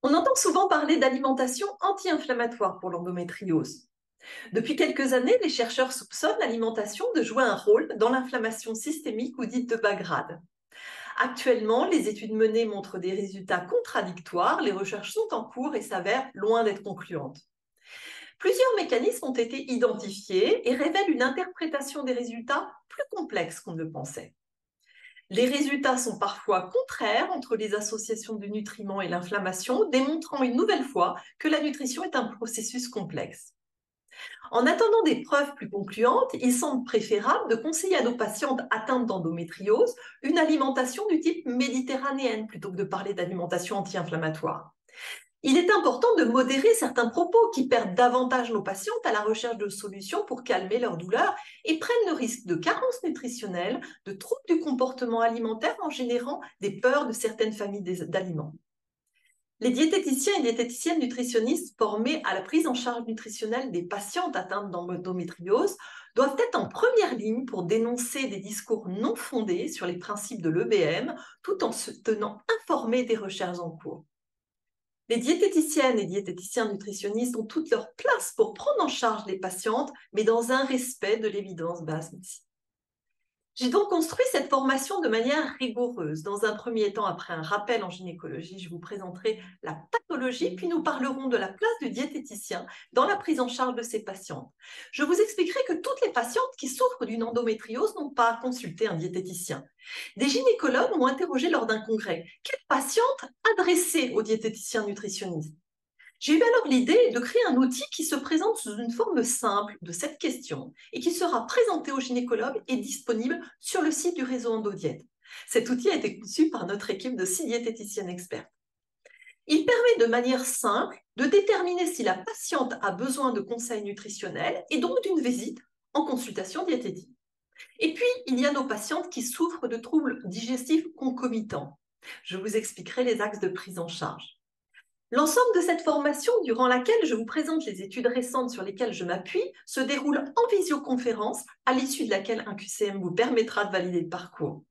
On entend souvent parler d'alimentation anti-inflammatoire pour l'endométriose. Depuis quelques années, les chercheurs soupçonnent l'alimentation de jouer un rôle dans l'inflammation systémique ou dite de bas grade. Actuellement, les études menées montrent des résultats contradictoires, les recherches sont en cours et s'avèrent loin d'être concluantes. Plusieurs mécanismes ont été identifiés et révèlent une interprétation des résultats plus complexe qu'on ne le pensait. Les résultats sont parfois contraires entre les associations de nutriments et l'inflammation, démontrant une nouvelle fois que la nutrition est un processus complexe. En attendant des preuves plus concluantes, il semble préférable de conseiller à nos patientes atteintes d'endométriose une alimentation du type méditerranéenne plutôt que de parler d'alimentation anti-inflammatoire. Il est important de modérer certains propos qui perdent davantage nos patientes à la recherche de solutions pour calmer leur douleur et prennent le risque de carences nutritionnelles, de troubles du comportement alimentaire en générant des peurs de certaines familles d'aliments. Les diététiciens et diététiciennes nutritionnistes formés à la prise en charge nutritionnelle des patientes atteintes d'endométriose doivent être en première ligne pour dénoncer des discours non fondés sur les principes de l'EBM tout en se tenant informés des recherches en cours. Les diététiciennes et diététiciens nutritionnistes ont toute leur place pour prendre en charge les patientes, mais dans un respect de l'évidence basse. J'ai donc construit cette formation de manière rigoureuse. Dans un premier temps, après un rappel en gynécologie, je vous présenterai la pathologie, puis nous parlerons de la place du diététicien dans la prise en charge de ces patientes. Je vous expliquerai que toutes les patientes qui souffrent d'une endométriose n'ont pas à consulter un diététicien. Des gynécologues m'ont interrogé lors d'un congrès. Quelle patiente adresser au diététicien nutritionniste? J'ai eu alors l'idée de créer un outil qui se présente sous une forme simple de cette question et qui sera présenté aux gynécologues et disponible sur le site du réseau EndoDiète. Cet outil a été conçu par notre équipe de 6 diététiciennes expertes. Il permet de manière simple de déterminer si la patiente a besoin de conseils nutritionnels et donc d'une visite en consultation diététique. Et puis, il y a nos patientes qui souffrent de troubles digestifs concomitants. Je vous expliquerai les axes de prise en charge. L'ensemble de cette formation, durant laquelle je vous présente les études récentes sur lesquelles je m'appuie, se déroule en visioconférence, à l'issue de laquelle un QCM vous permettra de valider le parcours.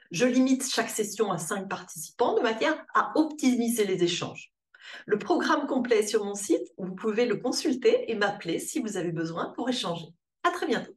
Je limite chaque session à 5 participants de manière à optimiser les échanges. Le programme complet est sur mon site, vous pouvez le consulter et m'appeler si vous avez besoin pour échanger. À très bientôt.